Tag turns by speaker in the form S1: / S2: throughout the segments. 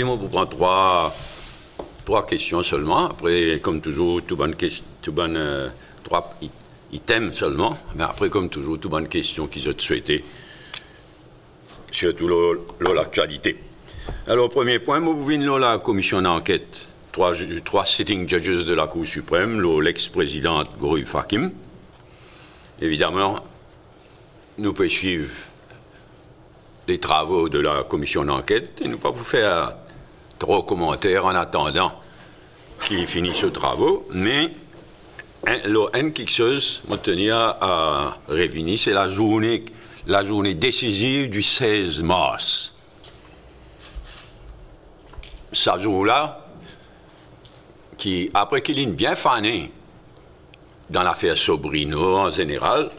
S1: aujourd'hui, on vous prend trois questions seulement. Après, comme toujours, trois items seulement. Mais après, comme toujours, tout bonne question qu'ils ont souhaité, surtout l'actualité. Alors, premier point, vous venez la commission d'enquête. Trois sitting judges de la Cour suprême, l'ex-présidente Gourib Fakim. Évidemment, nous pouvons suivre les travaux de la commission d'enquête et nous ne pouvons pas vous faire trop commentaires en attendant qu'il finisse ce travaux, mais quelque chose me tenir à revenir, c'est la journée décisive du 16 mars. Ce jour-là, après qu'il ait bien fané dans l'affaire Sobrino en général,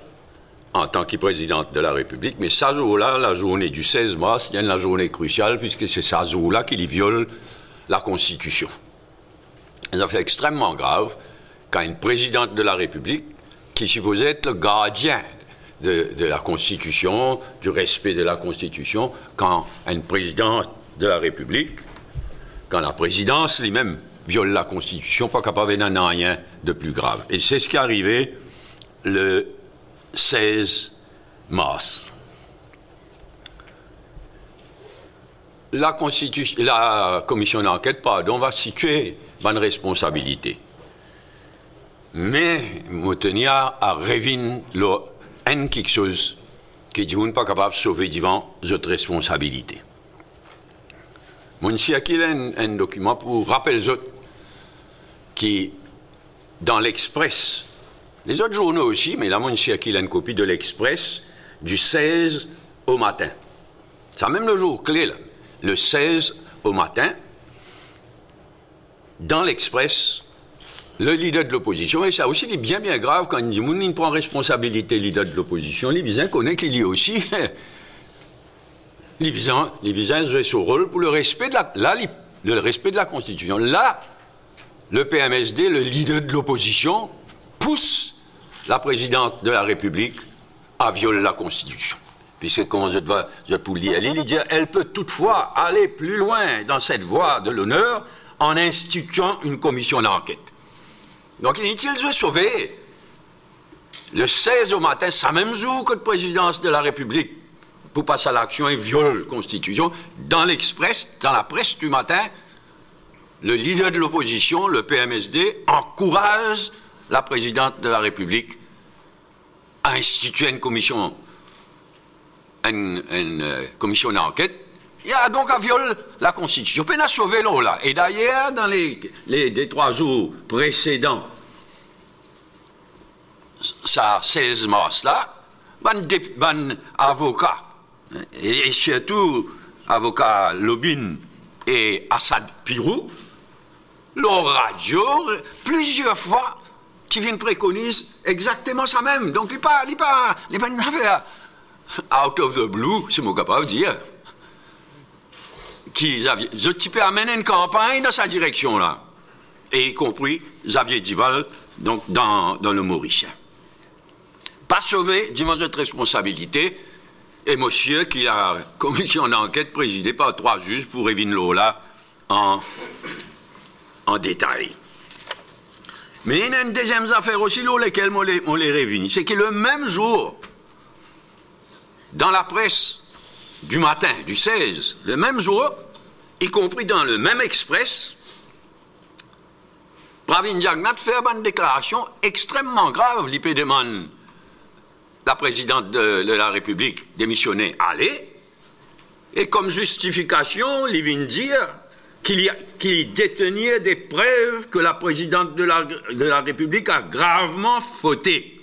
S1: en tant que présidente de la République, mais ce jour-là, la journée du 16 mars, il y a une journée cruciale, puisque c'est ce jour-là qu'il viole la Constitution. C'est une affaire extrêmement grave quand une présidente de la République, qui est supposée être le gardien de la Constitution, du respect de la Constitution, quand une présidente de la République, quand la présidence lui-même viole la Constitution, pas capable d'en rien de plus grave. Et c'est ce qui est arrivé le 16 mars. La commission d'enquête, va situer bonne responsabilité. Mais, je tenir à revenir quelque chose qui dit qu'on n'est pas capable de sauver devant cette responsabilité. Je vais un document pour rappeler les autres qui, dans l'Express, les autres journaux aussi, mais là, je vais une copie de l'Express du 16 au matin. C'est même le jour clé, là. Le 16 au matin, dans l'Express, le leader de l'opposition, et ça aussi, il est bien grave quand il dit qu'il prend responsabilité, le leader de l'opposition, il vient connaître qu'il y a aussi. Les visants jouent son rôle pour le respect de la Constitution. Là, le PMSD, le leader de l'opposition, pousse la présidente de la République à violer la Constitution. Puisque, comment je peux lire, il dit, elle peut toutefois aller plus loin dans cette voie de l'honneur en instituant une commission d'enquête. Donc, il dit, il veut sauver le 16 au matin, ça même jour que la présidence de la République pour passer à l'action et viole la Constitution. Dans l'Express, dans la presse du matin, le leader de l'opposition, le PMSD, encourage la présidente de la République à instituer une commission d'enquête. Il y a donc à violer la Constitution. On peut sauver là. Et d'ailleurs, dans les 3 jours précédents, ça 16 mars là, ban avocat, et surtout avocat Lobin et Assad Pirou, leur radio, plusieurs fois, qui viennent préconiser exactement ça même. Donc, il n'est pas une affaire out of the blue, c'est mon capable de dire. Je peux amener une campagne dans sa direction, là. Et y compris Xavier Dival, donc dans le Mauricien. Pas sauvé, dimanche de responsabilité, et monsieur qui a la commission d'enquête présidée par 3 juges pour Evin Lola en détail. Mais il y a une deuxième affaire aussi, là, lesquelles on les réunit. C'est que le même jour, dans la presse du matin, du 16, le même jour, y compris dans le même Express, Pravin Jagnnath fait une déclaration extrêmement grave. Il demande la présidente de la République démissionner aller, et comme justification, il vient dire qu'il détenait des preuves que la présidente de la République a gravement fauté.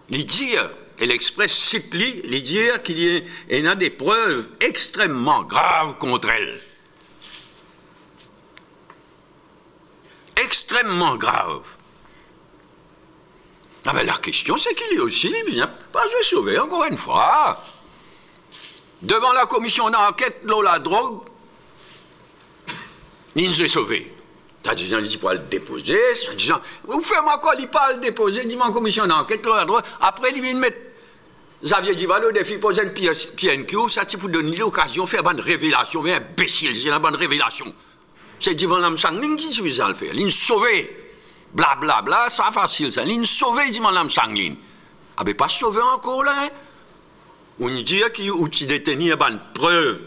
S1: Il dit, et l'Express cite lui, il dit qu'il y a des preuves extrêmement graves contre elle. Extrêmement graves. Ah ben la question, c'est qu'il est aussi bien, pas je vais sauver encore une fois. Devant la commission d'enquête de la drogue, il nous est sauvé. T'as des gens qui disent pour le déposer, t'as des gens, vous faites-moi quoi, il pas le déposer, dis-moi en commission d'enquête, de la drogue, après il vient mettre Xavier Duval, au défi, pose une PNQ, ça, pour donner l'occasion de faire une révélation, mais imbécile, c'est une bonne révélation. C'est Divan Lam Sang Ling qui suit ça le faire. L'in sauvé, blablabla, bla, bla, ça facile, ça. L'in sauvé Divan Lam Sang Ling. Ah, ben pas sauvé encore, là, hein? On dit qu'il outil détenir des preuves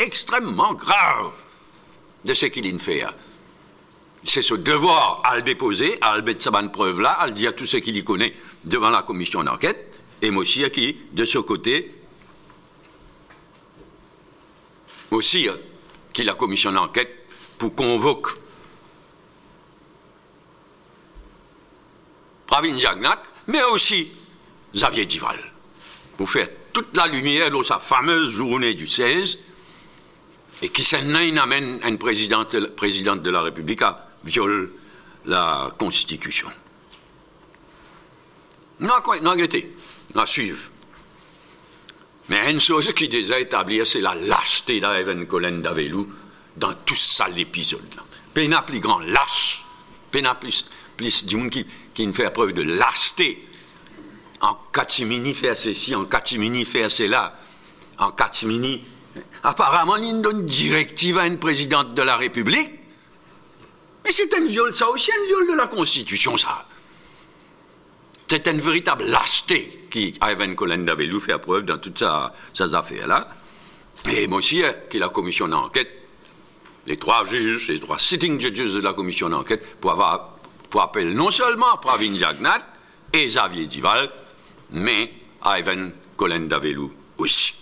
S1: extrêmement graves de ce qu'il fait. C'est ce devoir à le déposer, à le mettre sa preuve-là, à le dire tout ce qu'il y connaît devant la commission d'enquête. Et moi aussi, qui, de ce côté, aussi, qui la commission d'enquête pour convoquer Pravin Jagnat, mais aussi Xavier Duval, pour faire toute la lumière dans sa fameuse journée du 16, et qui s'en amène une présidente de la République à violer la Constitution. Non, arrêtez. On suivre. Mais une chose qui déjà établie, c'est la lâcheté d'Ivan Colin d'Avelou dans tout ça l'épisode. Pena plus grand lâche, pena plus du monde qui ne fait preuve de lâcheté. En catimini faire ceci, en catimini faire cela, en catimini. Apparemment, il donne une directive à une présidente de la République. Mais c'est un viol, ça aussi un viol de la Constitution, ça. C'est une véritable lâcheté qui Ivan Colin d'Avelou fait preuve dans toutes ces affaires-là. Et moi aussi, qui est la commission d'enquête, les 3 juges, les 3 sitting judges de la commission d'enquête, pour appeler non seulement Pravin Jagnat et Xavier Duval, mais Ivan Colin d'Avelou aussi.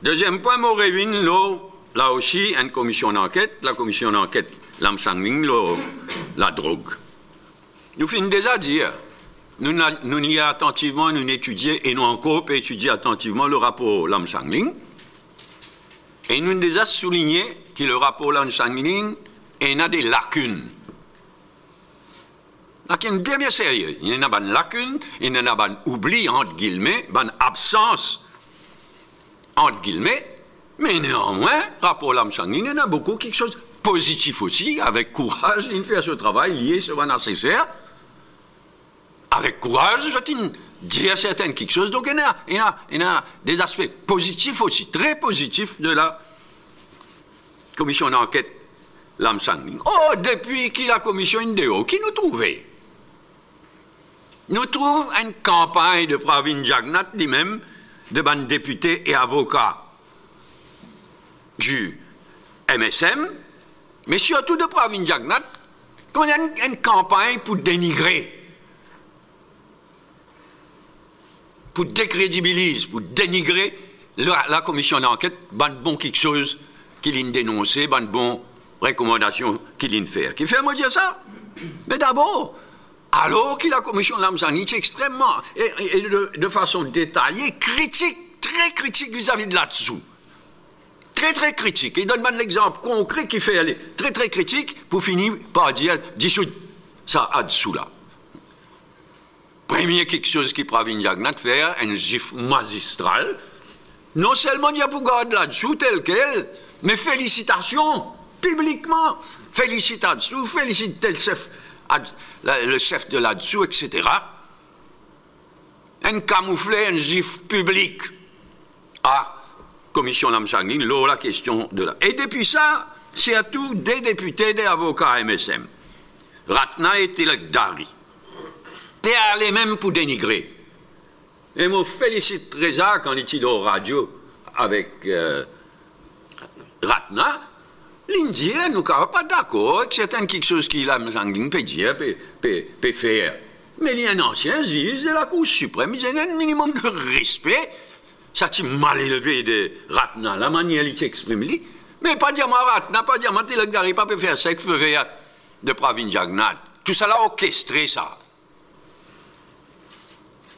S1: Deuxième point, Morévin, là aussi, une commission d'enquête, la commission d'enquête Lam Sang Ling, la drogue. Nous finissons déjà dire, nous y attentivement, nous étudions, et nous encore étudier attentivement le rapport Lam Sang Ling, et nous déjà souligné que le rapport Lam Sang Ling a des lacunes. Lacunes bien bien sérieuses. Il y en a des lacunes, il y en a des oubli, entre guillemets, des absences, entre guillemets, mais néanmoins, rapport Lam Sang Ling, il y en a beaucoup, quelque chose positif aussi, avec courage, il fait ce travail lié, ce va nécessaire. Avec courage, je dis à certains quelque chose. Donc, il y a des aspects positifs aussi, très positifs de la commission d'enquête Lam Sang Ling. Oh, depuis qu'il la commission Indéo, qui nous trouvait? Nous trouvons une campagne de Pravin Jagnat, lui-même, de ban députés et avocats du MSM, mais surtout de Pravin Jagnat, il y a une campagne pour dénigrer, pour décrédibiliser, pour dénigrer la commission d'enquête, bon quelque chose qu'il a dénoncé, bon recommandation qu'il a fait. Qui fait moi dire ça? Mais d'abord, alors que la commission de Lam Sang Ling est extrêmement, et de façon détaillée, critique, très critique vis-à-vis de là-dessous. Très, très critique. Il donne l'exemple concret qui fait aller très, très critique pour finir par dire dissoudre ça là-dessous là. Premier quelque chose qui Pravin Jagnat fait, un gif magistral. Non seulement il y a pour garder là-dessous tel quel, mais félicitations, publiquement. Félicite là-dessous, félicite tel chef, le chef de là-dessous, etc. Un camouflet, un gif public. Ah! Commission Lam Sang Ling, la question de la... Et depuis ça, surtout des députés, des avocats MSM. Ratna et Tilak Dari. Parlez même pour dénigrer. Et je félicite Treza quand il était au radio avec Ratna. L'Indien, nous ne sommes pas d'accord avec certaines quelque chose qui Lam Sang Ling peut dire, peut faire. Mais il y a un ancien juge de la Cour suprême, il y a un minimum de respect. Ça t'est mal élevé de Ratna, la manière il s'exprime, mais pas dire moi Ratna, pas dire moi Tilak Dari, pas faire ça avec feu vert de Pravin Jagnat. Tout ça là orchestré ça.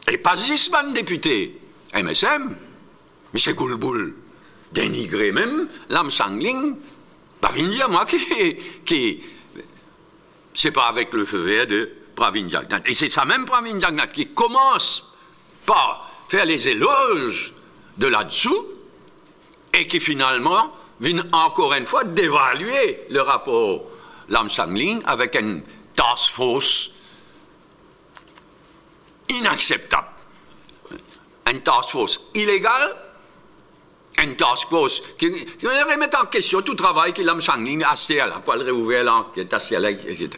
S1: Et pas juste un député MSM, mais c'est Goulboul, dénigré même, Lam Sang Ling, Pravin dire moi qui c'est pas avec le feu vert de Pravin Jagnat. Et c'est ça même Pravin Jagnat qui commence par faire les éloges de là-dessous, et qui finalement vient encore une fois d'évaluer le rapport Lam Sang Ling avec une task force inacceptable. Une task force illégale, une task force qui remet en question tout travail qu'il a mis à la pour réouvrir l'enquête, etc.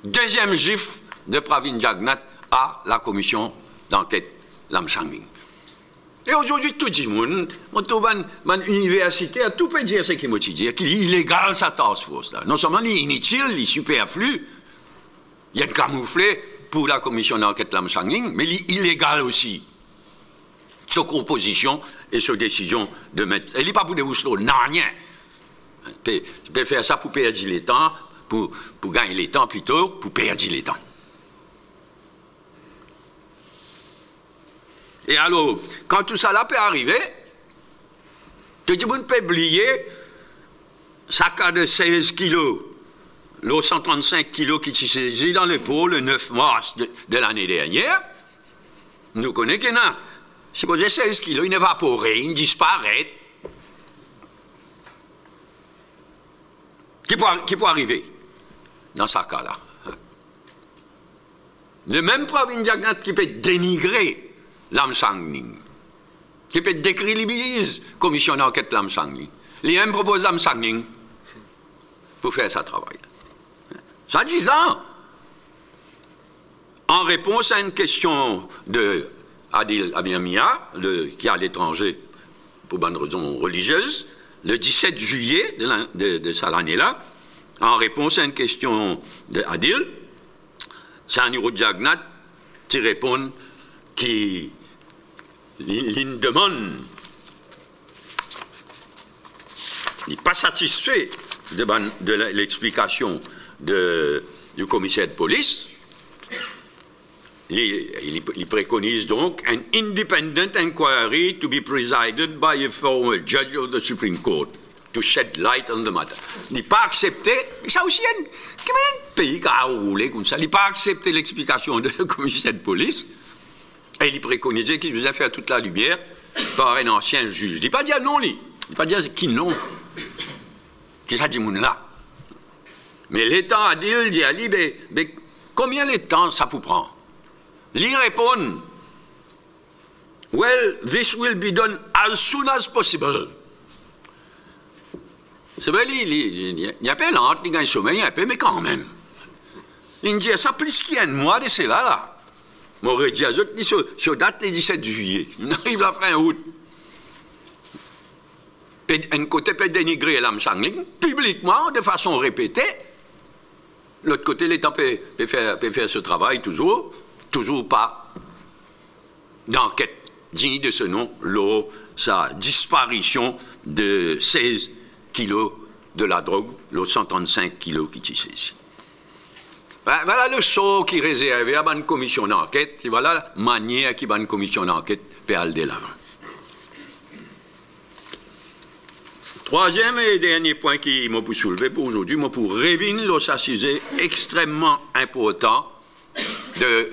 S1: Deuxième gifle de Pravin Jagnnath à la commission d'enquête Lamsangling. Et aujourd'hui, tout le monde, mon université, tout peut dire ce qu'il m'a dit, qu'il est illégal sa task force là. Non seulement il est inutile, il est superflu, il est camouflé pour la commission d'enquête Lamsangling, mais il est illégal aussi. Sa composition et sa décision de mettre. Elle n'est pas pour des Ouslo, non, rien. Je peux faire ça pour perdre le temps, pour gagner le temps plutôt, pour perdre le temps. Et alors, quand tout ça là peut arriver, tout le monde peut oublier ça cas de 16 kilos, l'eau 135 kilos qui s'est saisi dans l'épaule le 9 mars de l'année dernière. Nous connaissons qu'il y en a. C'est posé 16 kilos, il évaporé, il disparaît. Qui peut arriver dans ce cas-là? Le même Pravin Jagnnath qui peut dénigrer Lamsangling, qui peut décrédibiliser la commission d'enquête Lamsangling. Il même propose Lamsangling pour faire sa travail. Ça disant, en réponse à une question de Adil Abiamia, qui est à l'étranger pour bonne raison religieuse, le 17 juillet de cette année-là, en réponse à une question de Adil, c'est Anirudh Jagnnath qui répond qui il demande, il n'est pas satisfait de l'explication du commissaire de police. Il préconise donc an independent inquiry to be presided by a former judge of the Supreme Court to shed light on the matter. Il n'a pas accepté, mais ça aussi, il y a un pays qui a roulé comme ça, il n'a pas accepté l'explication de commissaire de police, et il préconisait qu'il faisait faire toute la lumière par un ancien juge. Il n'a pas dit non, il n'a pas dit qui non, qui ça dit mon là. Mais l'État a dit, il dit, mais combien de temps ça vous prend? Il répond, well, this will be done as soon as possible. C'est vrai, il y a pas lent, il y a un sommeil, mais quand même. Il dit, ça plus qu'un mois de cela, là. M'aurait dit, sur date le 17 juillet. Il arrive la fin août. Un côté peut dénigrer Lamsangling publiquement, de façon répétée. L'autre côté, l'État peut faire ce travail toujours pas d'enquête digne de ce nom, sa disparition de 16 kilos de la drogue, l'autre 135 kilos qui s'est saisi. Voilà le sort qui est réservé à une commission d'enquête, et voilà la manière qui une commission d'enquête peut aller de l'avant. Troisième et dernier point qui m'a pour soulever pour aujourd'hui, moi pour révéler le sujet extrêmement important de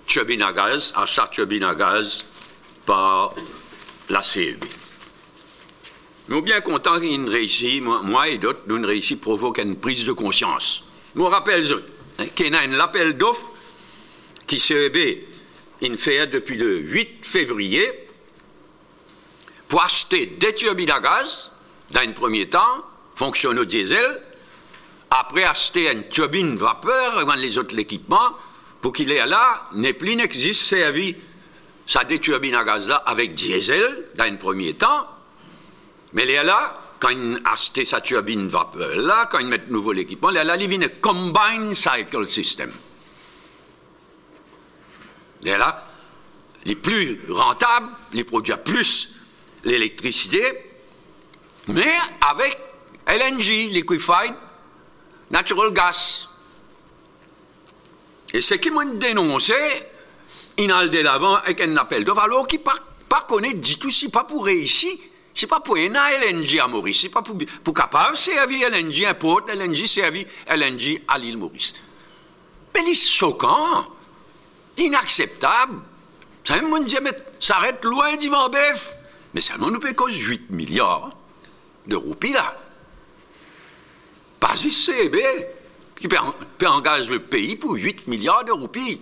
S1: turbine à gaz, achat turbine à gaz par la CEB. Nous sommes bien contents qu'il réussit, moi et d'autres, nous réussi provoquer une prise de conscience. Nous rappelons qu'il y a un appel d'offres qui CEB fait depuis le 8 février pour acheter des turbines à gaz, dans un premier temps, fonctionnent au diesel, après acheter une turbine vapeur, dans les autres équipements, pour qu'il ait là, n'existe servi ça des turbines à gaz là avec diesel, dans un premier temps, mais il est là, quand il achète sa turbine vapeur là, quand il met de nouveau l'équipement, il est là, il vient un combined cycle system. Il est là, il est plus rentable, il produit plus l'électricité, mais avec LNG, liquefied natural gas. Et ce qui m'a dénoncé, il a de l'avant avec un appel d'offres, alors qu'il pas connaît du tout, c'est pas pour réussir, c'est pas pour un LNG à Maurice, c'est pas pour capable servir LNG, un port LNG servir LNG à l'île Maurice. Mais c'est choquant, inacceptable. Ça me dit, mais ça arrête loin d'Ivan Bef. Mais seulement nous payons 8 milliards de roupies là. Pas CEB qui peut engager le pays pour 8 milliards de roupies.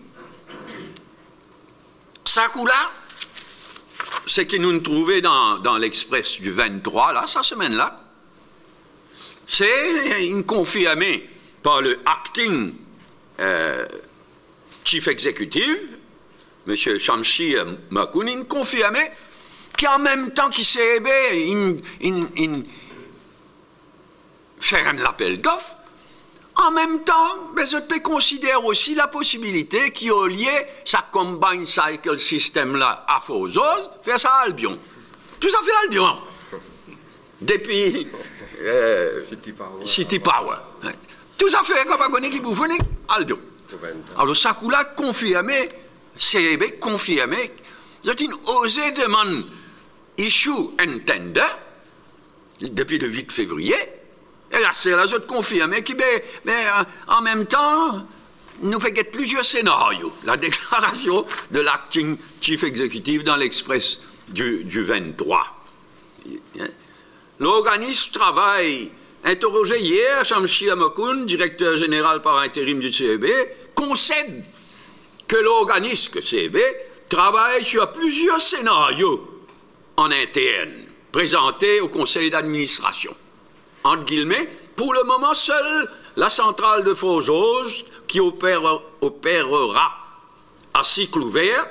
S1: Ça coup-là, c'est que nous nous trouvons dans l'Express du 23, là, cette semaine-là, c'est une confirmée par le acting chief executive, M. Shamshi Makounin, confirmé qu'en même temps qu'il s'est faire un appel d'offres, en même temps, les autres considèrent aussi la possibilité qu'il y ait lié sa combine cycle system là à Fozos, faire ça à Albion. Tout ça fait Albion. Depuis City Power. Tout ça fait comme on qui bouffe Albion. Alors ça coup-là confirmé, CEB confirmé, ils ont osé demander issue un tender depuis le 8 février. Et là, c'est là, je te confirme, mais en même temps, nous faisons plusieurs scénarios. La déclaration de l'acting chief executive dans l'Express du 23. L'organisme travaille, interrogé hier, Shamshi Amakoun, directeur général par intérim du CEB, concède que l'organisme, que CEB, travaille sur plusieurs scénarios en interne, présentés au conseil d'administration. Entre guillemets, pour le moment, seule la centrale de Fozos, qui opérera à cycle ouvert,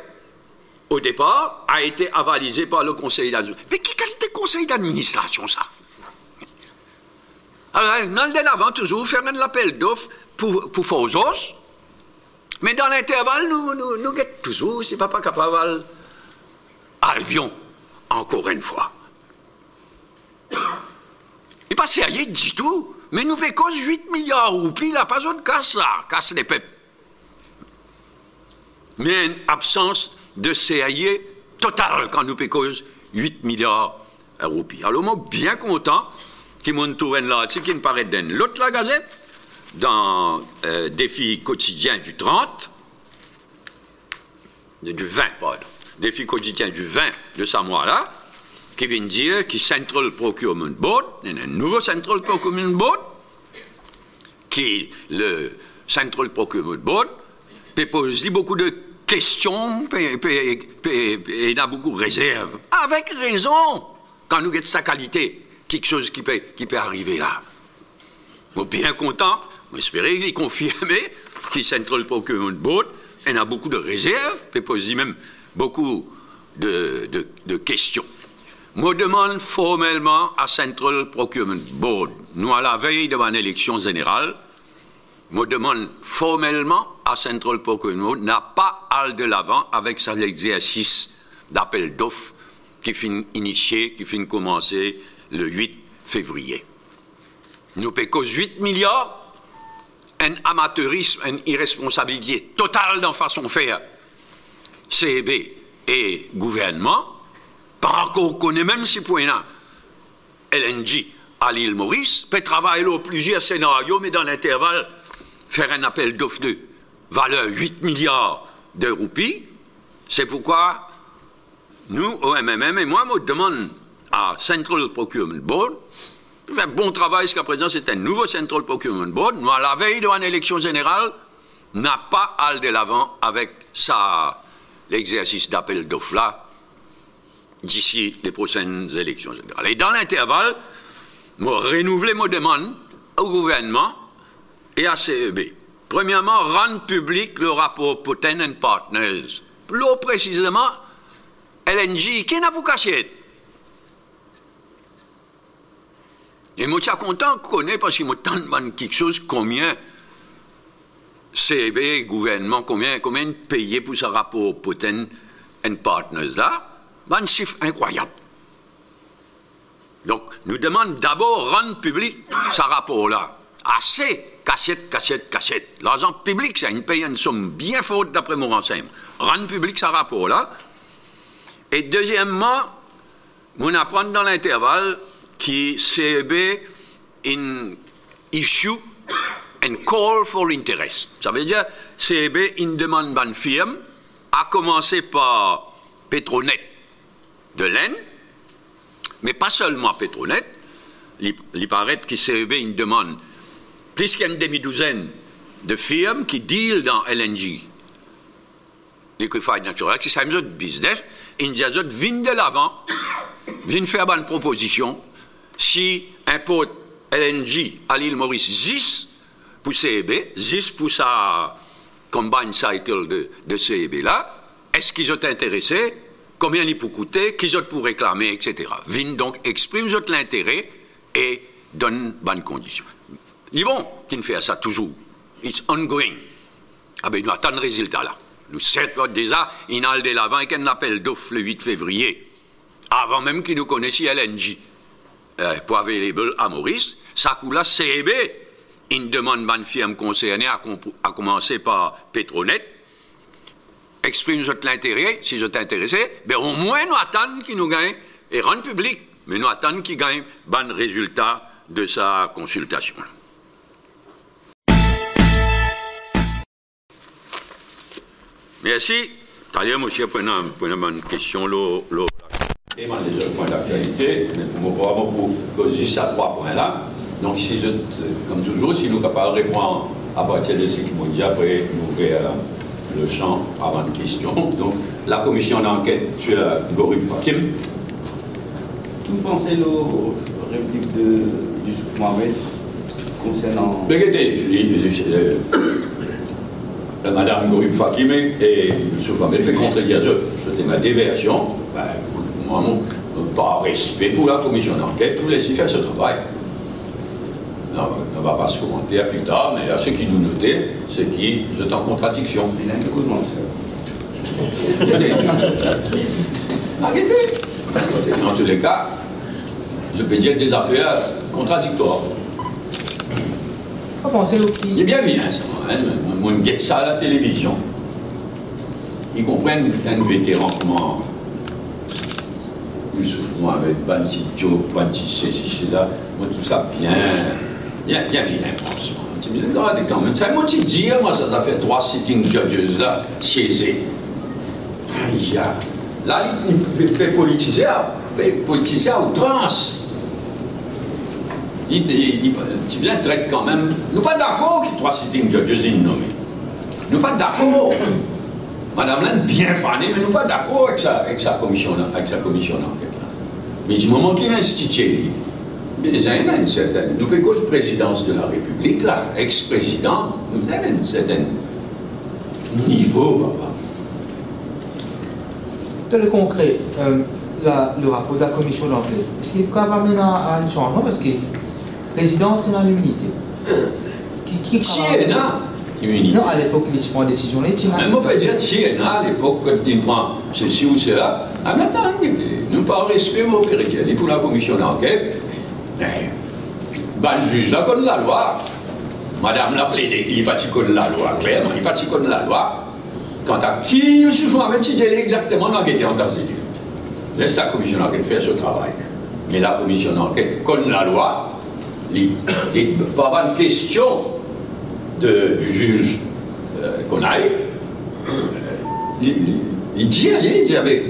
S1: au départ, a été avalisée par le conseil d'administration. Mais quelle qualité de conseil d'administration, ça? Alors, dans le délai avant, toujours, faire un appel d'offres pour Fozos, mais dans l'intervalle, nous guettons toujours, c'est pas capable, Albion, encore une fois. Et pas sérieux du tout, mais nous payons 8 milliards de roupies, là, pas de casse là, casse les peuples. Mais une absence de sérieux total quand nous payons 8 milliards de roupies. Alors, moi, bien content qu'il m'en trouve là, c'est qui me paraît dans l'autre la Gazette, dans Défi quotidien du 30, du 20, pardon, Défi quotidien du 20 de ce mois-là, qui vient dire que Central Procurement Board, il y a un nouveau Central Procurement Board, qui le Central Procurement Board peut poser beaucoup de questions et il y a beaucoup de réserves. Avec raison, quand nous avons sa qualité, quelque chose qui peut arriver là. Je suis bien content, j'espère qu'il est confirmé que Central Procurement Board, il y a beaucoup de réserves, peut poser même beaucoup de questions. Je demande formellement à Central Procurement Board, nous à la veille de une élection générale, je demande formellement à Central Procurement Board n'a pas aller de l'avant avec cet exercice d'appel d'offres qui finit initié, qui finit commencer le 8 février. Nous payons 8 milliards, un amateurisme, une irresponsabilité totale dans la façon de faire CEB et gouvernement. Pas encore connaît même ces points-là. LNG à l'île Maurice peut travailler dans plusieurs scénarios, mais dans l'intervalle, faire un appel d'offres de valeur 8 milliards de roupies. C'est pourquoi nous, au MMM, et moi, je demande à Central Procurement Board de faire bon travail jusqu'à présent. C'est un nouveau Central Procurement Board. Nous, à la veille de une élection générale, n'a pas à aller de l'avant avec l'exercice d'appel d'offres là d'ici les prochaines élections générales. Et dans l'intervalle, je renouveler mes demandes au gouvernement et à CEB. Premièrement, rendre public le rapport Poten and Partners. Plus précisément, LNG, qui n'a pas caché. Et moi, je suis content de connaître parce que je demande quelque chose, combien CEB, gouvernement, combien payé pour ce rapport Poten and Partners là. Un chiffre incroyable. Donc, nous demandons d'abord rendre public ce rapport-là. Assez, cachette. L'argent public, c'est une paye une somme bien forte d'après mon renseignement. Rendre public ce rapport-là. Et deuxièmement, on apprend dans l'intervalle que CEB in issue and call for interest. Ça veut dire CEB une demande d'une firme, à commencer par Petronet de l'Aisne, mais pas seulement Petronet. Il paraît que CEB une demande plus qu'une demi-douzaine de firmes qui deal dans LNG liquefied natural gas, c'est un business, India vient de l'avant, vient faire une proposition, si importe LNG à l'île Maurice 10 pour CEB, 10 pour sa combine cycle de CEB là, est-ce qu'ils sont intéressés, combien il peut coûter, qui sont pour réclamer, etc. Vient donc exprime l'intérêt et donne bonnes conditions. Ils vont qui fait ça toujours. It's ongoing. Ah ben, nous attendons le résultat là. Nous savons déjà, il y a de l'avant et qu'on appelle d'offre le 8 février. Avant même qu'ils nous connaissent LNG. Pour available à Maurice, ça coule à CEB. Une demande d'une firme concernée, à commencer par Petronet. Exprime l'intérêt, si vous êtes intéressé, ben au moins nous attendons qu'ils nous gagnent et rendent public. Mais nous attendons qu'ils gagnent bon résultat de sa consultation. Merci. D'ailleurs, monsieur, pour une question, et les autres points d'actualité, mais pour moi, pour causer ça 3 points-là. Donc, si je, comme toujours, si nous sommes capables de répondre à partir de ce qui m'ont dit, après, nous verrons le champ avant de questions. Donc, la commission d'enquête sur Gorib Fakim.
S2: Que vous pensez de la réplique de Youssouf Mohamed concernant...
S1: Regardez, Madame Gorib Fakim et Youssouf Mohamed fait contredire c'était ma déversion. Ben, moi, par respect pour la commission d'enquête, vous laissez faire ce travail. Non, on ne va pas se commenter à plus tard, mais à ce qui nous notait, c'est qui est en contradiction.
S2: Il a un coup de monde,
S1: Arrêtez. En tous les cas, je peux dire des affaires contradictoires. Il est bien vilain, ça. Hein? On guette ça à la télévision. Ils comprennent un vétéran comment Youssouf Mohamed, Banti Diop, Banti ceci, là, tout ça bien vilain, franchement. Regardez quand même. Ça m'a dit, moi, ça a fait 3 sitting judges là, siégés. Là, il fait politiser à outrance. Il traite quand même. Nous pas d'accord que 3 sitting judges sont nommés. Nous pas d'accord. Madame Lane, bien fanée, mais nous pas d'accord avec sa commission d'enquête. Mais du moment qu'il institue, mais il y a une certaine. Nous faisons cause présidence de la République, là, ex-président, nous avons un certain niveau, papa.
S3: Dans le concret, le rapport de la commission d'enquête, est-ce qu'il va amener à un changement? Parce que le président, c'est une immunité.
S1: Qui est là? Immunité.
S3: Non, à l'époque, il prend une décision.
S1: Même on peut dire que à l'époque, quand il prend ceci ou cela, en attendant, nous pas respect mon vérité pour la commission d'enquête. Mais, le juge là, comme la loi, madame l'a plaidé qu'il n'est pas contre la loi, clairement, il n'est pas contre la loi. Quant à qui, M. Mohamed, il est exactement enquêté en temps et lieu. Laisse la commission d'enquête faire ce travail. Mais la commission d'enquête, comme la loi, il n'y a pas de question du juge qu'on aille. Il dit,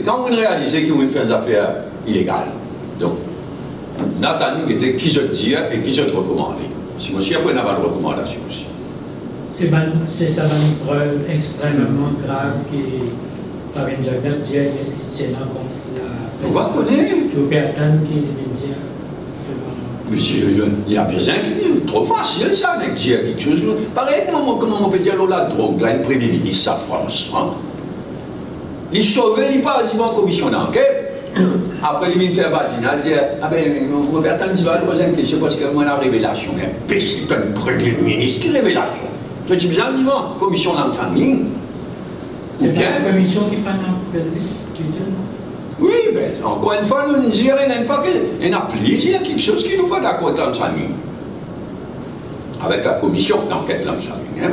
S1: quand vous réalisez que vous faites des affaires illégales, donc, Nathan, qui je dis et qui je te recommande. Si moi, après, on a une recommandation aussi.
S4: C'est ça une preuve extrêmement grave qui, par une journée, Dieu est contre la.
S1: On va connaître.
S4: Tout peut attendre qu'il vienne.
S1: Monsieur, il y a besoin qu'il est trop facile ça, avec dire quelque chose. Pareil, comment on peut dire la drogue, là, une Premier ministre, ça, France. Hein? Il sauve, il parle devant la commission d'enquête. Après, il vient faire badinage, il dit, ah ben, on va attendre, il va poser une question parce que moi, la révélation, imbécile, tu as une Premier ministre, qui révélation? Tu as besoin devant la commission d'enquête.
S4: C'est bien la commission qui prend un peu.
S1: Oui, mais encore une fois, nous ne disons rien, pas qu'il y a plaisir, quelque chose qui n'est pas d'accord avec l'ensemble. Avec la commission d'enquête l'ensemble. Hein?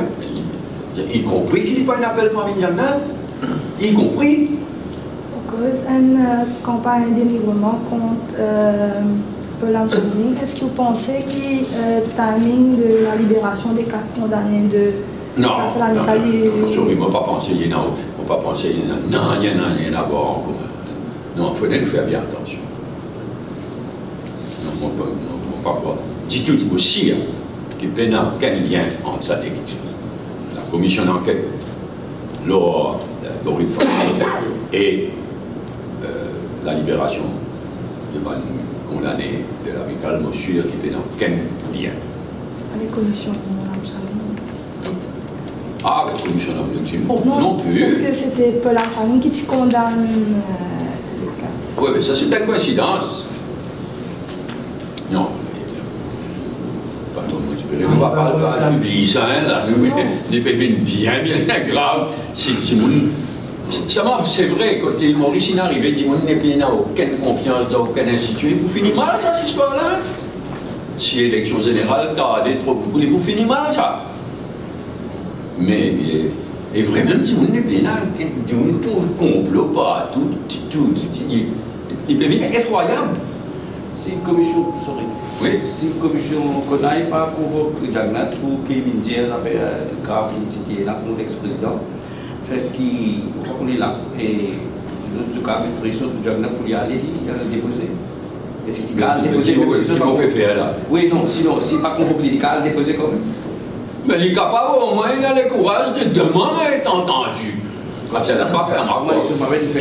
S1: Y compris qu'il n'y a pas un appel pour Vignana, y compris.
S5: Au cause d'une campagne de dénigrement contre l'ensemble, est-ce que vous pensez que le timing de la libération des 4 condamnés de
S1: la sorry, je ne vais pas penser qu'il y en a. Non, il y en a encore en commun. Non, il faut faire bien attention. Non, pas quoi. Dis tout aussi, qu'il y a un lien entre ça et quelque chose. La commission d'enquête lors Corinne Fortin et la libération de man condamné de la brigade, monsieur qui était dans quel lien.
S5: Les commissions Absalom.
S1: Ah, la commission d'Absalom, non plus.
S5: Parce que c'était Paul Absalom qui condamne le cas.
S1: Oui, mais ça c'est une coïncidence. Non. On ne va pas publier ça, là. Des pévines bien graves. C'est vrai, quand les Maurice est arrivé, il n'y a aucune confiance dans aucun institut. Vous finissez mal, ça, cette histoire-là. Si l'élection générale, tardé trop beaucoup, vous finissez mal, ça. Mais, et vraiment, il n'y a bien tout complot partout, il peut venir effroyable.
S2: Si une commission, sorry.
S1: Oui.
S2: Si une commission qu'on n'aille pas convoquer Jagnat pour qu'il vienne dire ça fait grave qui était là contre l'ex-président, est-ce qu'on est là et en tout cas avec pression de Jagnat pour y aller, il a déposé. Est-ce qu'il a déposé
S1: ce qu'on peut faire là?
S2: Oui, non, sinon, si pas convoqué, il a déposé quand même.
S1: Mais il est capable au moins, il a le courage de demander à être entendu. Quand il n'a pas fait un rapport,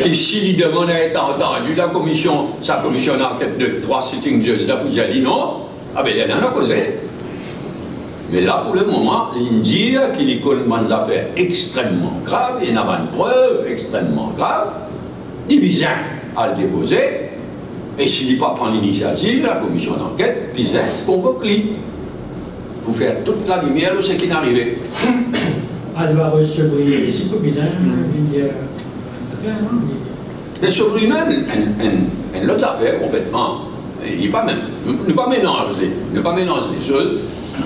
S1: qui s'il demande à être entendu, la commission, sa commission d'enquête de 3 sitting judges, là, vous avez dit non, ah ben il en a causé. Mais là, pour le moment, il dit qu'il connaît des affaires extrêmement graves, il y a une preuve extrêmement grave, il vient à le déposer, et s'il n'est pas prend l'initiative, la commission d'enquête, puis convoque-lui. Pour faire toute la lumière de ce qui est arrivé.
S4: Alvaro Sobrino, c'est pas bizarre,
S1: mais Sobrino, une autre affaire complètement. Il n'est pas même. Ne pas mélanger les choses.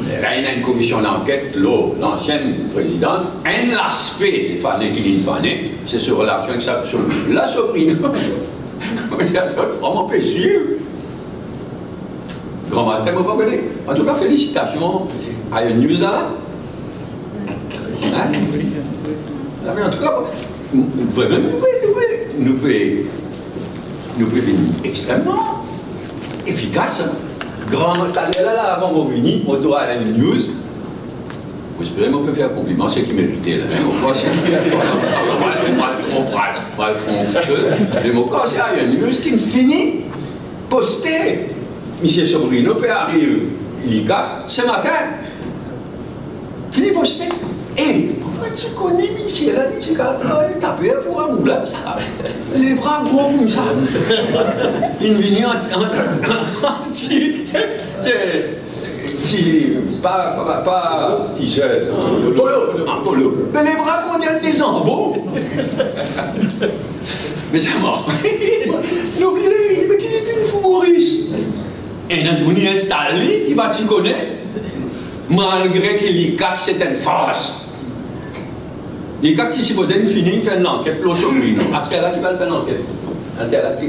S1: Il y a une commission d'enquête, l'ancienne présidente, un aspect des fanés qui est fané, c'est sa relation avec sa la Sobrino. C'est vraiment pas sûr. Grand matin, vous ne connaissez pas. En tout cas, félicitations à une news là. Hein? Mais en tout cas, vraiment, nous pouvons venir extrêmement efficace. Grand matin là, avant de venir, on doit aller à une news. Vous espérez qu'on peut faire un compliment, c'est qui méritait là. Mais mon cas, c'est à une news qui finit postée. M. Sobrino peut arriver l'ICA ce matin. Fini posté. Et pourquoi tu connais Michel il a travaillé, tapé pour un moulin, ça les bras gros comme ça. Il vient pas t-shirt, polo. Mais les bras gros des embaux. Mais ça m'a. Donc il est une fou Maurice. Et quand on est installé, il va s'y connaître, malgré que l'ICAC c'est une farce. L'ICAC, si vous avez fini, il fait une enquête pour le Sobrino. À ce là qui va faire l'enquête. À ce là qui.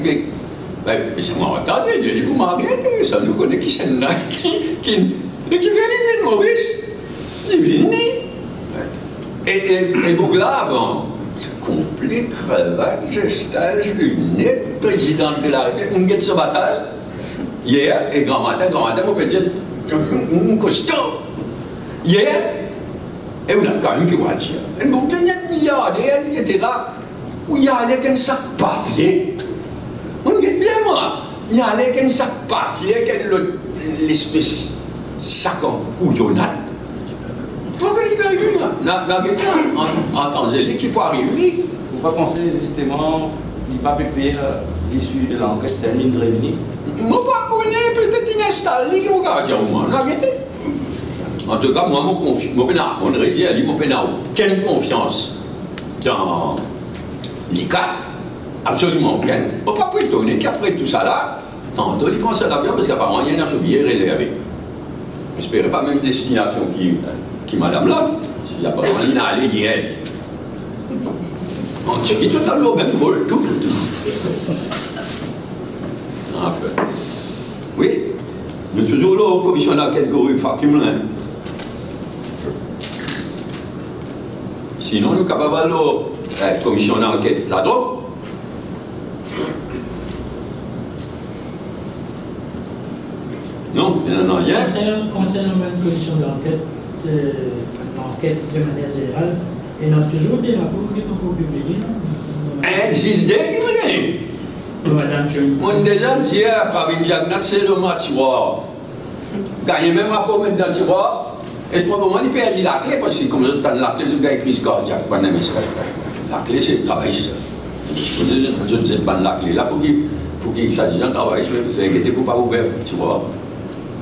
S1: Mais c'est moi, attendez, je dis, vous m'avez intéressé, nous connaissons qui c'est là, qui vient de Maurice. Il vient. Et Bougla, avant, complet, cravate, stage, lunettes, présidente de la République, on gagne ce bataille. Hier, et grand matin, on peut dire, un costaud. Hier, et on a quand même qui va dire, il y a un milliardaire, etc., où il y a avec un sac papier. On dit bien, moi, il y a avec un sac papier, l'espèce sac en couillonnade. Pourquoi il est arrivé là? Entendez, l'équipe arrive, oui.
S2: Vous ne pas penser justement, il n'est pas payé l'issue de l'enquête, c'est un ligne de réunie.
S1: Je ne sais pas peut-être une installée qui va dire au moins. En tout cas, moi, on n'a aucune confiance dans l'ICAC. Absolument aucune. On ne peut pas étonner qu'après tout ça là, tantôt il prend ça d'avion parce qu'apparemment il y a un billet réservé. J'espère pas même destination qui madame là. Il n'y a pas rien à aller hier. On check totalement au même vol, tout. Enfin. Oui, nous sommes toujours là aux commissions d'enquête de rue Fakim. Sinon, nous sommes capables d'aller à la commission d'enquête la drogue. Non, il n'y en a rien.
S4: Concernant une commission d'enquête, l'enquête de manière générale, Et il y a toujours des rapports qui sont publiés.
S1: Existe des qui me gagnent.
S4: Madame John.
S1: On déjà dit à Pravin Jagnat, c'est le match. Gagner même rapport mettre dans le tiroir. Et je pense qu'il peut dire la clé, parce que comme je donne la clé, le gars crise cardiaque. La clé, c'est le travail. Je ne sais pas la clé là pour qu'il s'agisse d'un travail. Je vais l'inquiéter pour ne pas ouvrir le tiroir.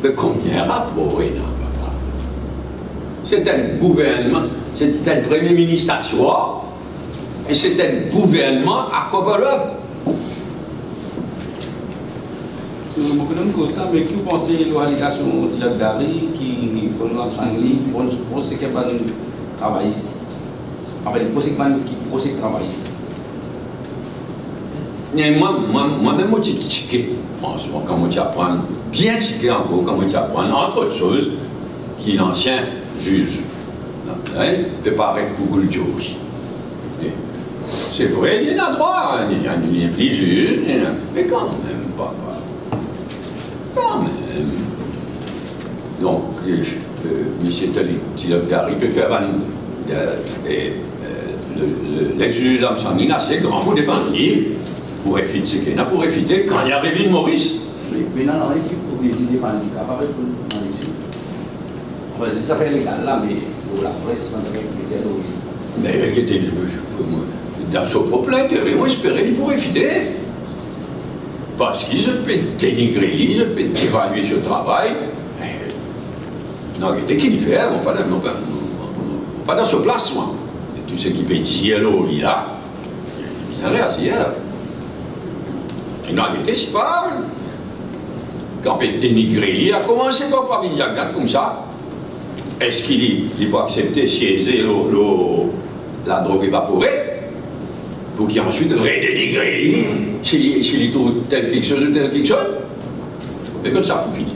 S1: Mais combien de rapports il y a? C'est un gouvernement, c'est un premier ministre à soi, et c'est un gouvernement à cover-up.
S2: Je me ça, mais qui pensez de l'allegation de Dari qui pense qu'il n'y a pas de travailliste? Enfin, qui procède travailliste.
S1: Moi-même, je suis tiqué, franchement, quand je apprends, bien tiqué encore, quand je apprends, entre autres choses, qui est l'ancien juge. Il ne peut pas avec Google Joe. C'est vrai, il y a droit, il y a plus juge, mais quand même, papa. Quand même. Donc, M. Tilogdari peut faire l'ex-juge d'Amsangin assez grand pour défendre pour éviter pour éviter quand il y avait une Maurice.
S2: Mais dans l'équipe, pour décider par le cas, avec l'élection. Ça fait légal là, mais pour la presse,
S1: mais écoutez, dans son propre intérêt, moi j'espérais qu'il pourrait éviter. Parce qu'ils se peut dénigrer, ils se peut évaluer ce travail. Non, qu'est-ce qu'il fait, pas dans ce placement. Et tout ce qui peut dire là, il a réagi. Il n'a c'est pas. Quand on peut dénigrer, il a commencé par Pravin Jagnat comme ça. Est-ce qu'il peut accepter siéger la drogue évaporée pour qu'il ensuite redénigrer s'il y trouve tel quelque chose ou tel quelque chose? Mais comme ça, il faut finir.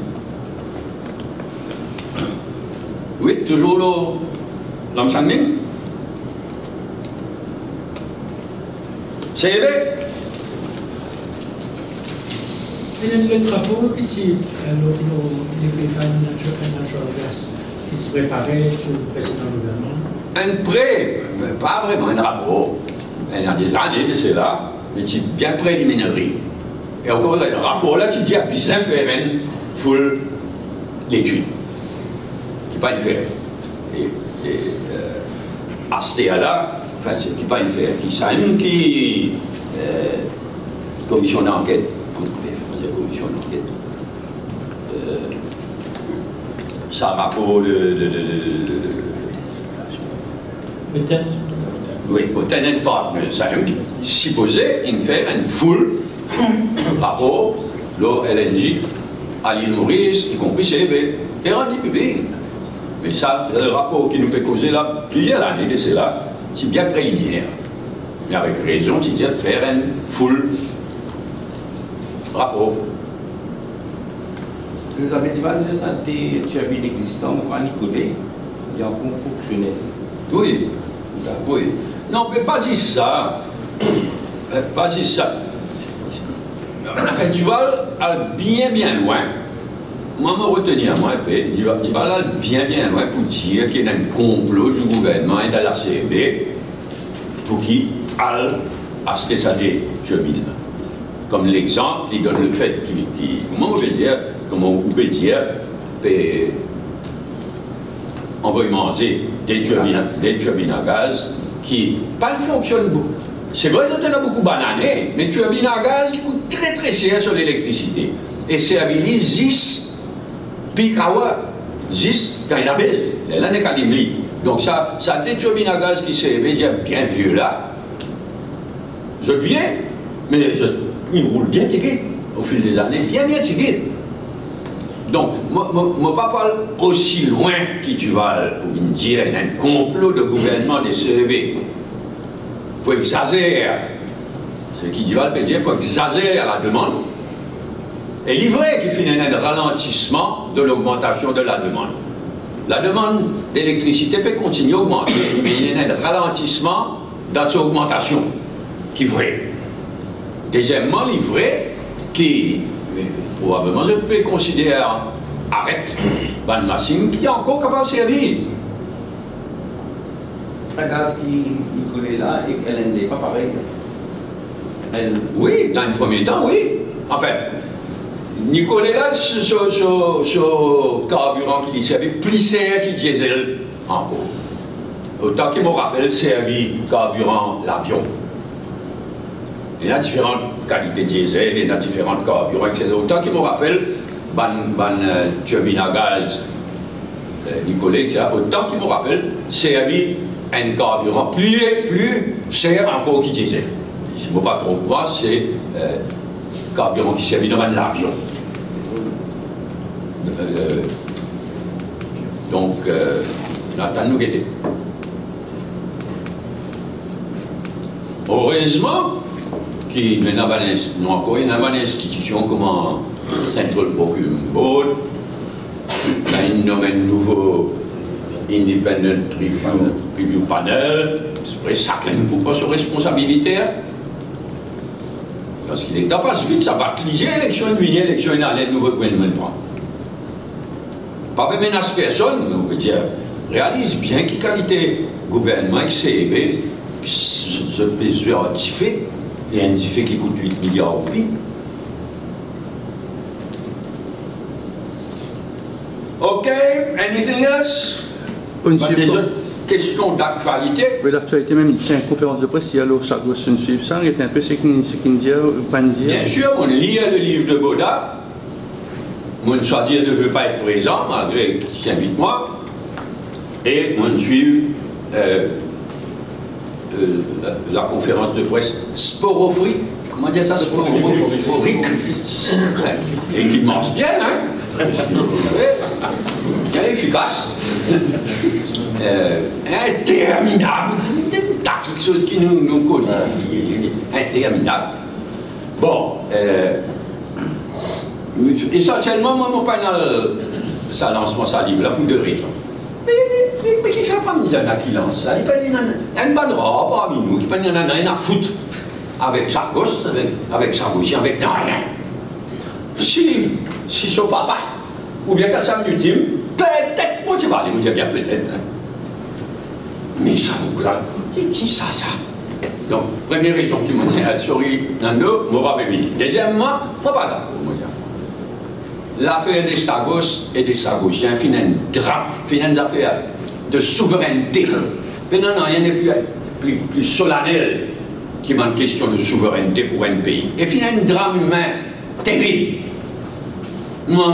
S1: Oui, toujours l'homme sanguin. C'est vrai.
S4: Le rapport ici, les natural gas qui se préparait sous le précédent gouvernement.
S1: Un prêt, pas vraiment un rapport. Il y a des années de cela, mais c'est bien préliminaire. Et encore le rapport là, tu dis à bien faire une full l'étude. Qui n'est pas une faire. À ce là, enfin, c'est qui pas une faire, qui s'aime, qui commission d'enquête. Commission d'enquête. Ça rapport
S4: Peut-être.
S1: Oui, pour tenant partner, ça a supposé faire un full rapport, le LNG, à l'île Maurice, y compris CEB, et rendu public. Mais ça, le rapport qui nous peut causer là, plusieurs années de cela, c'est bien préliminaire. Mais avec raison, tu dis faire un full rapport.
S2: Vous avez dit, ça, tu as vu l'existant, on va l'écouter, il y a un compte fonctionnel.
S1: Oui, oui. Non, mais pas si ça. Pas si ça. Enfin, tu vas aller bien loin. Moi, me retenir, moi, il va aller bien loin pour dire qu'il y a un complot du gouvernement et de la CEB pour qu'il aille acheter ça des chemins. Comme l'exemple, il donne le fait comment on peut dire, on va manger des turbines à gaz qui pas fonctionnent beaucoup. C'est vrai que y a beaucoup banané, mais turbines à gaz coûtent très très cher sur l'électricité. Et c'est à 10 picawa, 10 quand il y a belle, là n'est qu'à l'imli. Donc ça des turbines à gaz qui s'est bien vieux là. Je viens, mais il roule bien ticket au fil des années, bien ticket. Donc, moi pas parle aussi loin qui tu vas pour me dire un complot de gouvernement des CEB. Pour exagérer. Ce qui dit peut dire pour exagérer la demande. Et livrer qui finit un ralentissement de l'augmentation de la demande. La demande d'électricité peut continuer à augmenter, mais il y a un ralentissement dans son augmentation qui est vrai. Deuxièmement, livré qui probablement je peux considérer arrête une machine qui est encore capable de servir.
S2: sa gaz qui collait là et qu'elle n'est pas pareil.
S1: Oui, dans un premier temps, oui. En fait, Nicolas, ce carburant qui lui servait plus cher que diesel encore. Autant qu'il me rappelle, servi carburant l'avion. Il y a différentes qualités de diesel, il y a différents carburants, etc. Autant qu'il me rappelle, turbine à gaz, Nicolas, etc. Autant qu'il me rappelle, servi un carburant plus cher encore que diesel. Si je ne me pas trop moi, c'est carburant qui servait dans l'avion. Donc, Nathan nous guettait. Heureusement qu'il y a une institution comme Central Procurement Board, il y a une nouveau Independent Review Panel, c'est ça pour prendre ses responsabilités. Parce qu'il est pas vite, ça va plier l'élection, l'élection, il y a un nouveau gouvernement. Pas même menace personne, mais on peut dire, réalise bien quelle qualité gouvernement que c'est, ce pays a fait, et un fait qui coûte 8 milliards au prix. Ok, anything else? Des autres questions d'actualité?
S6: Oui, l'actualité même, il y a une conférence de presse, il y a chaque jour une suivre ça, il y a un peu ce qu'il dit, pas dire.
S1: Bien sûr, on lit le livre de Boda. Mon choisir ne veut pas être présent, malgré qu'il invite moi. Et on suit la conférence de presse sporofrique. Comment dire ça? Sporofrique. Et qui marche bien, hein? Bien efficace. Interminable. Quelque chose qui nous connaît. Interminable. Bon. Essentiellement, moi, mon panel, ça lancement, ça livre là pour 2 raisons. Mais qui fait pas mis un qui lance ça? Il y a une bonne robe parmi nous, qui n'y en a rien à foutre avec sa gosse, avec sa gauche, avec rien. Si son papa, ou bien qu'à sa ultime, peut-être, moi tu vas aller me dire bien peut-être. Hein. Mais ça vous là, qui ça? Donc, première raison qui m'a dit la souris, moi pas venir. Deuxièmement, moi pas d'accord, moi dire. L'affaire des Sagos et des Sagossiens finit un drame, finit une affaire de souveraineté. Maintenant, il n'y a plus solennel qui m'a une question de souveraineté pour un pays. Et finit un drame humain terrible. Moi,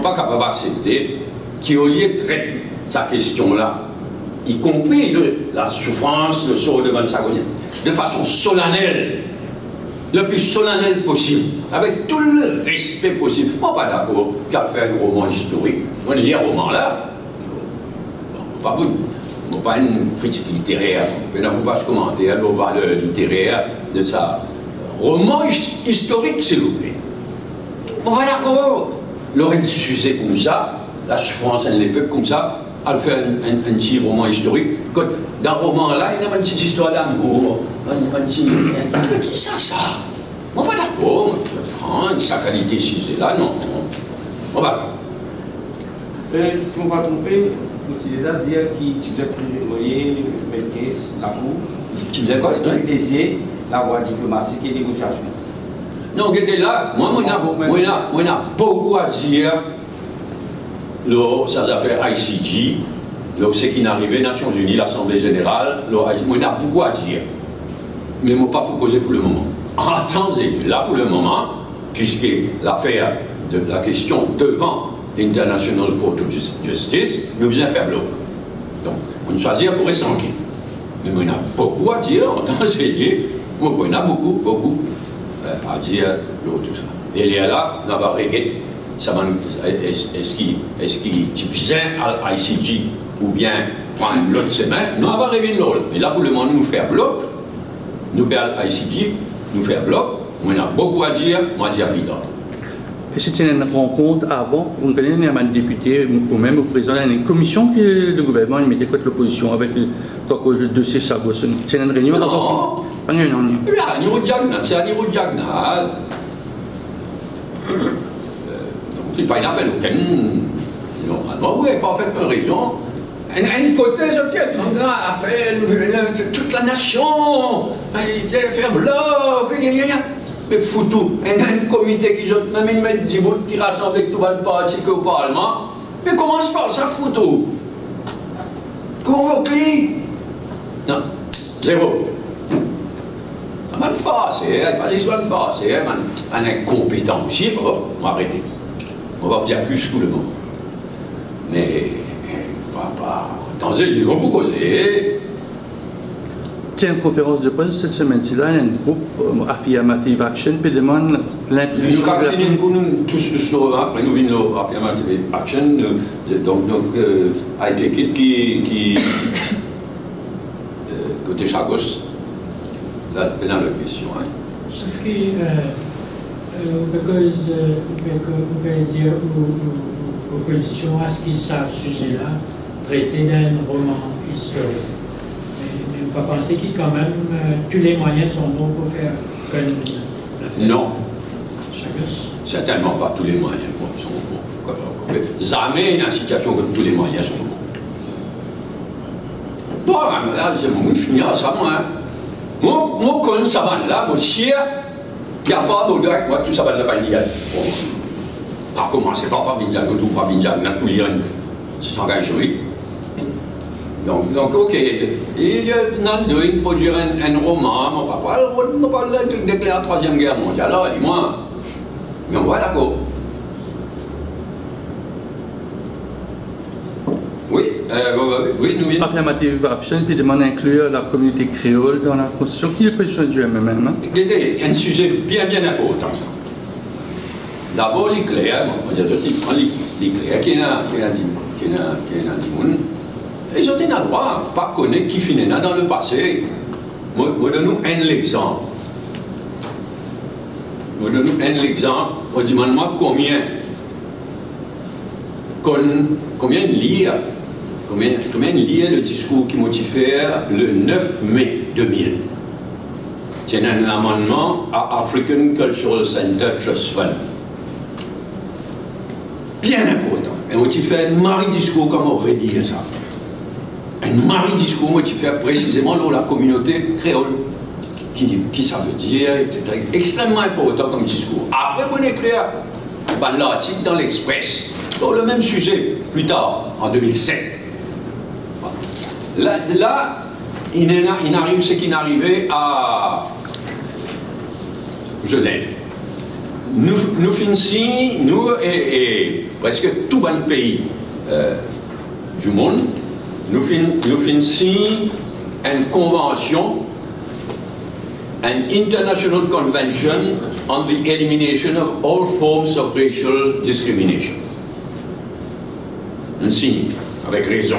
S1: pas capable d'accepter qu'au lieu de traiter sa question-là, y compris la souffrance, le sort de Sagosien, de façon solennelle, le plus solennel possible, avec tout le respect possible. Moi, pas d'accord qu'à faire un roman historique. On lit un roman là, pas une critique littéraire, je ne peux pas commenter la valeur littéraire de ça. Roman historique, s'il vous plaît. Bon, d'accord. L'aurait diffusé comme ça, la souffrance et les peuples comme ça, à faire un petit roman historique. Dans le roman là, il y a une petite histoire d'amour. Qui ça? Moi, pas d'accord. France, sa qualité, si c'est là, non. Bon, bah.
S2: Si on ne va pas tromper, vous déjà dire qui tu dois privilégier, la cour.
S1: Tu disais quoi?
S2: Privilégier la voie diplomatique et négociation.
S1: Non, qui était là, moi, on a beaucoup à dire. Ça a fait ICG, ce qui est arrivé, Nations Unies, l'Assemblée Générale, on a beaucoup à dire. Mais moi, pas pour causer pour le moment. Attendez, là pour le moment, puisque l'affaire de la question devant l'International Court of Justice, nous bien faire bloc. Donc, on choisit pour rester tranquille. Mais on a beaucoup à dire en tant qu'enseigné, on a beaucoup à dire de tout ça. Et là, on va régler. Est-ce qu'il vient à ICG ou bien prendre l'autre semaine? Non, on va régler l'autre. Mais là, pour le moment, nous faire bloc, nous faire ICG, nous faire bloc, on a beaucoup à dire, moi, dire vite.
S6: Et c'était une rencontre avant, on connaît un député ou même au président d'une commission que le gouvernement mettait contre l'opposition avec le dossier Sagos. C'est une réunion avant? Pas une réunion.
S1: Oui, à niveau diagnat, c'est à niveau diagnat. Donc, il n'y a pas d'appel aucun. Normalement, oui, pas fait une raison. Un côté, c'est peut-être un grand appel, toute la nation, faire bloc, mais foutu. Il y a un comité qui même met 10 bouts qui rassemble avec tout le parti au Parlement. Mais comment se passe ça, foutu? Convoque-les? Non, zéro. On va le faire, pas les soins de faire, on est incompétent aussi, on va arrêter. On va dire plus tout le monde. Mais, pas, attendez, ils vont vous causer.
S6: Tiens, une conférence de presse cette semaine-ci, là, il y a un groupe Affirmative Action qui demande l'inclusion.
S1: Nous avons fini tous après nous venons Affirmative Action, donc a été qui côté Chagos, là, dans l'autre question.
S4: Sauf que, because on peut dire opposition à ce qu'ils savent ce sujet-là, traité d'un roman historique. Mais on peut penser que quand même tous les moyens sont bons pour faire comme l'affaire.
S1: Non.
S4: Chagos.
S1: Certainement pas tous les moyens sont bons. Jamais une situation que tous les moyens sont bons. Non, c'est mon finir ça, moi. Moi, je connais ça, là, moi, chier, capable de moi, tout ça va de la bannière. Pas commencer par Vinjang, tout pas Vinjang, n'a plus lire, s'engager, oui. Donc, ok, il y a de produire un roman, mon papa, on parle de déclarer la Troisième Guerre mondiale, alors, dis-moi, mais on voit d'accord. Oui, nous venons.
S6: Affirmative Action qui demande d'inclure la communauté créole dans la Constitution. Qui est le position du MMM?
S1: C'est un sujet bien important. D'abord, l'éclair, l'éclair qui est ils ont un droit, pas connaître qui finit dans le passé. Moi, donne-nous un exemple. On demande-moi combien lire le discours qui m'a fait le 9 mai 2000. C'est un amendement à African Cultural Center Trust Fund. Bien important. Et moi, tu fais un mari-discours comme on aurait dit ça. Un mari-discours, moi, tu fais précisément dans la communauté créole. Qui ça veut dire, etc. Extrêmement important comme discours. Après, on écrit l'article dans l'Express, sur le même sujet, plus tard, en 2007. Là il arrive ce qui n'arrivait à Genève. Nous finissons, nous et presque tout le pays du monde, nous finissons une convention, an international convention on the elimination of all forms of racial discrimination. Nous signons, avec raison.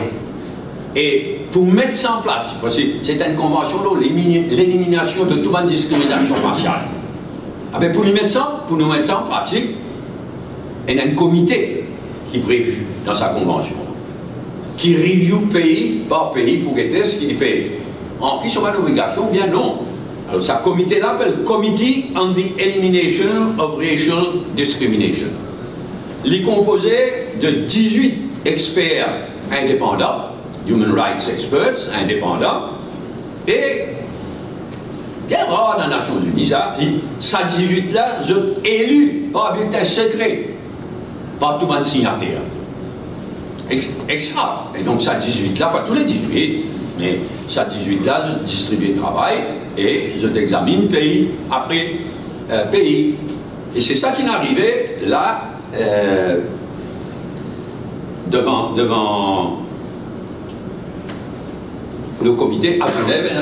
S1: Et pour mettre ça en place, parce que c'est une convention sur l'élimination de toute discrimination raciale. Pour nous mettre ça en pratique, il y a un comité qui est prévu dans sa convention, qui review pays par pays pour guetter ce qu'il paye. En plus, on a l'obligation, bien non. Alors, ce comité-là s'appelle Committee on the Elimination of Racial Discrimination. Il est composé de 18 experts indépendants, Human Rights Experts indépendants, et bien rare dans les Nations Unies, ça 18-là, sont élus par bulletin secret, par tout le monde signataire. Extra. Et donc, ça 18-là, pas tous les 18, mais ça 18-là, je distribue le travail et je t'examine pays après pays. Et c'est ça qui est arrivé là, devant le comité à Genève,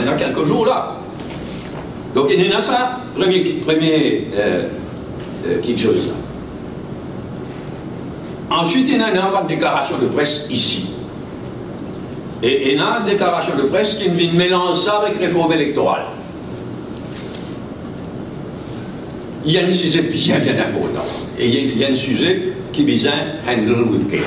S1: il y a quelques jours là. Donc il y en a ça, premier quelque chose là. Ensuite, il y a une déclaration de presse ici. Et il y a une déclaration de presse qui vient mélanger ça avec réforme électorale. Il y a un sujet bien important. Et il y a un sujet qui vise à handle with care.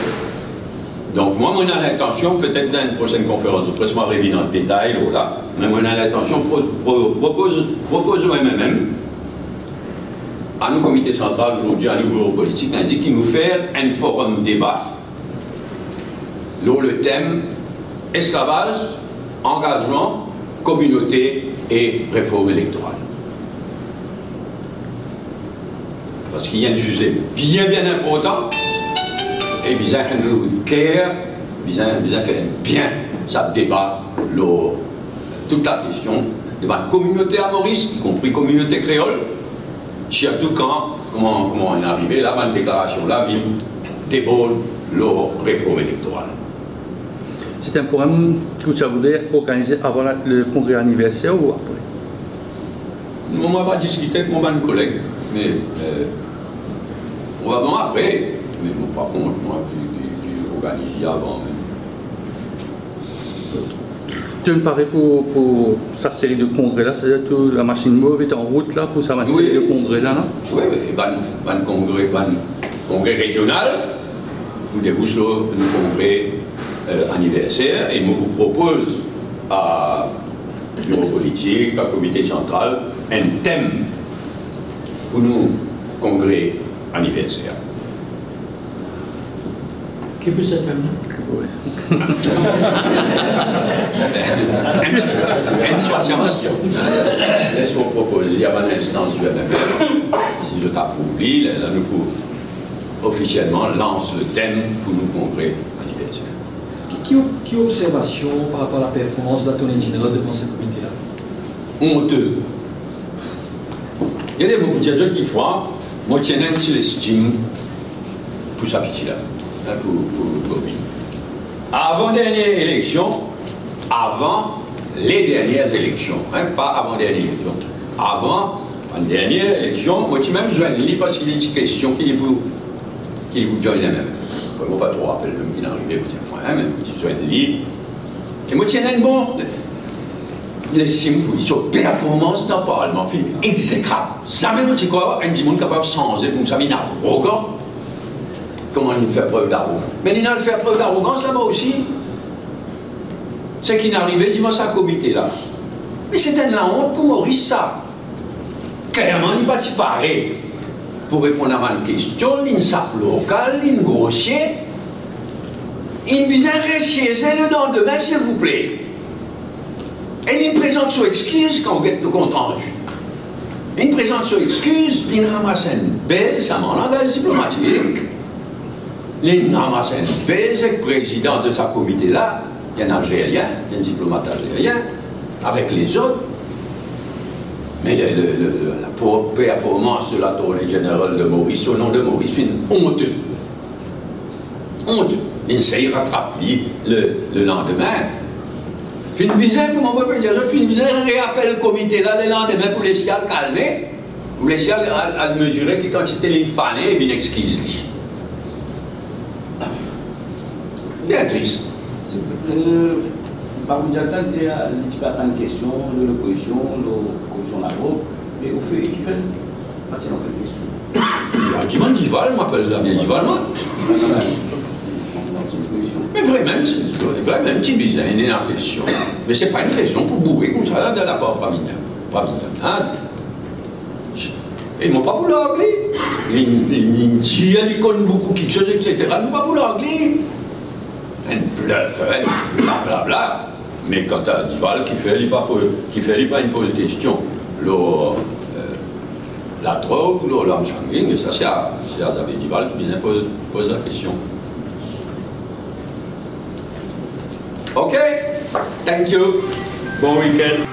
S1: Donc moi, j'ai l'intention, peut-être dans une prochaine conférence de presse, je vais revenir dans le détail, là, mais moi, j'ai l'intention propose moi-même à nos comités centrales aujourd'hui, à nos bureaux politiques, indique qu'il nous fait un forum débat le thème esclavage, engagement, communauté et réforme électorale. Parce qu'il y a un sujet bien important et bien clair, bien fait bien ça débat toute la question de la communauté à Maurice, y compris communauté créole, surtout comment on est arrivé là, la déclaration la ville déborde la réforme électorale.
S6: C'est un programme que tu voulais organiser avant le congrès anniversaire ou après?
S1: On ne va pas discuter avec mon collègue, mais on va voir après. Mais par contre, moi, puis organiser avant.
S6: Tu me parlais pour sa série de congrès là, c'est-à-dire que la machine mauve est en route là pour sa série de congrès là, non?
S1: Oui, congrès régional, pour déboucher le congrès anniversaire, et je vous propose à bureau politique, à comité central, un thème pour nous congrès anniversaire.
S4: Qui peut ce thème?
S1: Laisse-moi proposer avant l'instance du MMF, si je t'approuve, là nous pouvons officiellement lance le thème pour nous congrès anniversaire.
S7: Quelle observation par rapport à la performance de l'attorney général devant ce comité-là?
S1: Honteux. Il y a beaucoup de gens qui font, moi je tiens un petit estime pour sa petite là, pour Bobby. Avant dernière élection, avant les dernières élections, pas avant dernière élection, avant une dernière élection, moi je même je vais parce qu'il y a une question qui vous joigne même. Moi pas trop rappel de qui est arrivé, même je vais lire. Et moi je tiens un bon l'estime pour sur performance dans le Parlement, exécrable. Ça même tu crois, un monde capable de changer comme ça, il est arrogant. Comment il fait preuve d'arrogance? Mais il a fait preuve d'arrogance là-bas aussi. C'est qu'il est arrivé devant sa comité là. Mais c'était de la honte pour Maurice ça. Clairement, il n'est pas pareil. Pour répondre à ma question, il sape local, il grossier. Il me disait c'est le lendemain, s'il vous plaît. Et il présente son excuse quand vous êtes le compte rendu. Il présente son excuse, il ramasse une belle, ça m'en langage diplomatique. Il ramasse une belle, c'est le président de sa comité là, il y a un Algérien, il y a un diplomate algérien, avec les autres. Mais la pauvre performance de l'attorney général de Maurice, au nom de Maurice, c'est une honte. Honte. Il s'est rattrapé le lendemain. C'est une bizarre, comment on peut dire, c'est une bizarre, réappelle le comité là le lendemain pour laisser le calmer, pour laisser à mesurer que quand c'était une fanée, il exquise. Bien triste.
S2: Par vous dire, il y a une question de l'opposition, de la commission labo, et au fait, qui fait partie dans quelle question?
S1: Qui vend Dival, m'appelle la bien Dival, moi. Mais vraiment, une petite business, il est en question. Mais ce n'est pas une raison pour bourrer comme ça, dans la part pas et ils n'ont pas pour l'anglais. Ils disent qu'ils connaissent beaucoup quelque chose, etc. Ils n'ont pas pour l'anglais. Un bluff, blablabla. Mais quand tu as Dival qui fait pas une pose question, la drogue, l'homme sanguine, ça c'est David Dival qui vient pose la question. Ok, thank you. Bon week-end.